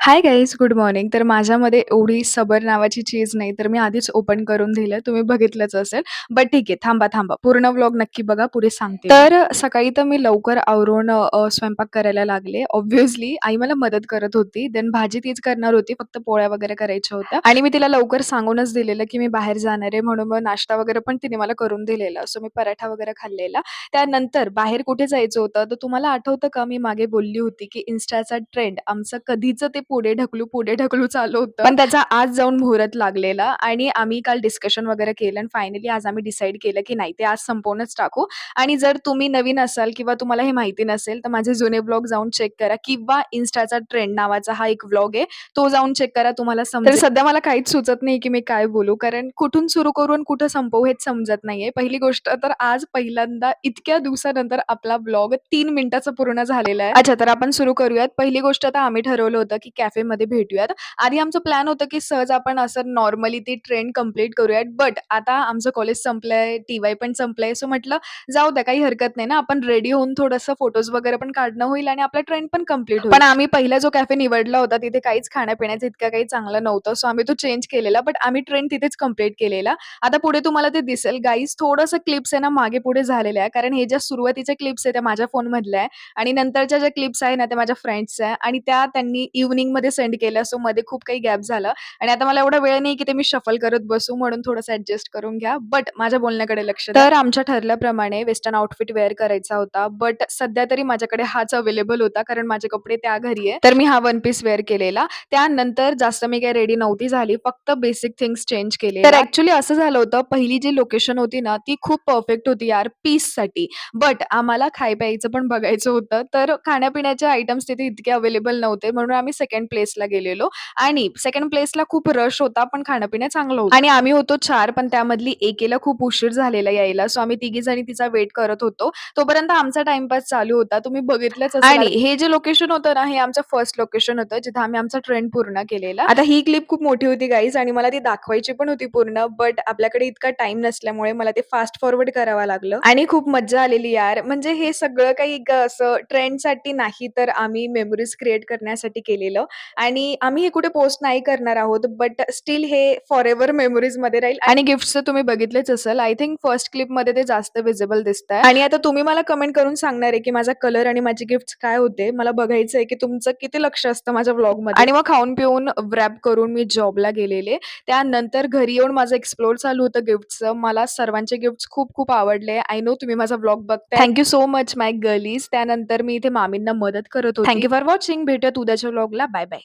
Hi guys, good morning. तर माझ्यामध्ये एवढी सबर नावाची चीज नाही, तर मी आधीच ओपन करून दिलं. तुम्ही बघितलंच असेल. बट ठीक आहे, थांबा. पूर्ण व्लॉग नक्की बघा, पुढे सांगते मी. तर सकाळी तर मी लवकर आवरून स्वयंपाक करायला लागले. ऑब्व्हियसली आई मला मदत करत होती. देन भाजी तीच करणार होती, फक्त पोळ्या वगैरे करायच्या होत्या. आणि मी तिला लवकर सांगूनच दिलेलं, की मी बाहेर जाणार आहे, म्हणून मग नाश्ता वगैरे पण तिने मला करून दिलेला. सो मी पराठा वगैरे खाल्लेला. त्यानंतर बाहेर कुठे जायचं होतं, तर तुम्हाला आठवतं का मी मागे बोलली होती, की Instaचा ट्रेंड आमचं कधीचं ते पुढे ढकलू चालू होतं. पण त्याचा आज जाऊन मुहूर्त लागलेला आणि आम्ही काल डिस्कशन वगैरे केलं आणि फायनली आज आम्ही डिसाईड केलं, की नाही ते आज संपवूनच टाकू. आणि जर तुम्ही नवीन असाल किंवा तुम्हाला हे माहिती नसेल, तर माझे जुने व्लॉग जाऊन चेक करा किंवा Instaचा ट्रेंड नावाचा हा एक व्लॉग आहे, तो जाऊन चेक करा तुम्हाला समजेल. तर सध्या मला काहीच सुचत नाही, की मी काय बोलू कारण कुठून सुरू करू आणि कुठं संपवू हेच समजत नाहीये. पहिली गोष्ट तर आज पहिल्यांदा इतक्या दिवसानंतर आपला व्लॉग 3 मिनिटाचा पूर्ण झालेला आहे. अच्छा, तर आपण सुरू करूयात. पहिली गोष्ट आता आम्ही ठरवलं होतं, की कॅफेमध्ये भेटूयात. आधी आमचं प्लॅन होतं, की सहज आपण असं नॉर्मली ती ट्रेन कंप्लीट करूयात. बट आता आमचं कॉलेज संपलंय, टी-वाय पण संपलंय. सो म्हटलं जाऊ द्या काही हरकत नाही ना. आपण रेडी होऊन थोडंसं फोटोज वगैरे पण काढणं होईल आणि आपला ट्रेन पण कंप्लीट होईल. पण आम्ही पहिला जो कॅफे निवडला होता तिथे काहीच खाण्यापिण्याचं इतकं काही चांगलं नव्हतं. सो आम्ही तो चेंज केलेला. बट आम्ही ट्रेन तिथेच कंप्लीट केलेला. आता पुढे तुम्हाला ते दिसेल गाईज थोडंसं क्लिप्स आहे ना मागे-पुढे झालेल्या आहे. कारण हे ज्या सुरुवातीच्या क्लिप्स आहेत त्या माझ्या फोनमधल्या आहे आणि नंतरच्या ज्या क्लिप्स आहे ना त्या माझ्या फ्रेंड्सच्या आहे आणि त्या त्यांनी इव्हनिंगमध्ये सेंड केल्या. सो मध्ये खूप काही गॅप झालं आणि आता मला एवढा वेळ नाही की ते मी शफल करत बसू म्हणून थोडंसं ॲडजस्ट करून घ्या. बट माझ्या बोलण्याकडे लक्ष द्या. तर आमच्या ठरल्याप्रमाणे वेस्टर्न आउटफिट वेअर करायचा होता. बट सध्या तरी माझ्याकडे हाच अवेलेबल होता कारण माझे कपडे त्या घरी आहे. तर मी हा वन पीस वेअर केलेला. त्यानंतर जास्त मी काही रेडी नव्हती झाली. फक्त बेसिक थिंग्स चेंज केलेल्या. तर ॲक्चुअली असं झालं होतं, पहिली जी लोकेशन होती ना, ती खूप परफेक्ट होती यार पीससाठी. बट आम्हाला खाय-प्यायचं पण बघायचं होतं. तर खाण्यापिण्याचे आयटम्स तिथे इतके अवेलेबल नव्हते. म्हणून आम्ही सेकंड प्लेसला गेलेलो आणि सेकंड प्लेसला खूप रश होता, पण खाणं-पिणं चांगलं होतं. आणि आम्ही होतो 4 पण त्यामधली एकेला खूप उशीर झालेला यायला. सो आम्ही तिघीजणी तिचा वेट करत होतो. तोपर्यंत आमचा टाईमपास चालू होता. तुम्ही बघितलंच असेल. आणि हे जे लोकेशन होतं ना, हे आमचं फर्स्ट लोकेशन होतं, जिथं आम्ही आमचा ट्रेन पूर्ण केलेला. आता ही क्लिप खूप मोठी होती गाईज आणि मला ती दाखवायची पण होती पूर्ण, बट आपल्याकडे इतका टाईम नसल्यामुळे मला ते फास्ट फॉरवर्ड करावं लागलं आणि खूप मज्जा आलेली यार. म्हणजे हे सगळं काही असं ट्रेंडसाठी नाही, तर आम्ही मेमरीज क्रिएट करण्यासाठी केलेलं आणि आम्ही हे कुठे पोस्ट नाही करणार आहोत, बट स्टिल हे फॉरएव्हर मेमरीजमध्ये राहील. आणि गिफ्ट्स तर तुम्ही बघितलेच असेल. आय थिंक फर्स्ट क्लिपमध्ये ते जास्त व्हिजिबल दिसतंय आणि आता तुम्ही मला कमेंट करून सांगणार आहे, की माझा कलर आणि माझे गिफ्ट्स काय होते. मला बघायचं आहे, की तुमचं किती लक्ष असतं माझ्या व्लॉगमध्ये. आणि मग खाऊन-पिऊन रॅप करून मी जॉबला गेलेले. त्यानंतर घरी येऊन माझं एक्सप्लोर चालू होतं गिफ्ट्सचं. मला सर्वांचे गिफ्ट्स खूप आवडले. आय नो तुम्ही माझा व्लॉग बघताय. थँक सो मच माय गर्लीज. त्यानंतर मी इथे मामींना मदत करत होती. Thank for watching. भेटूयात उद्याच्या व्लॉगला. Bye bye.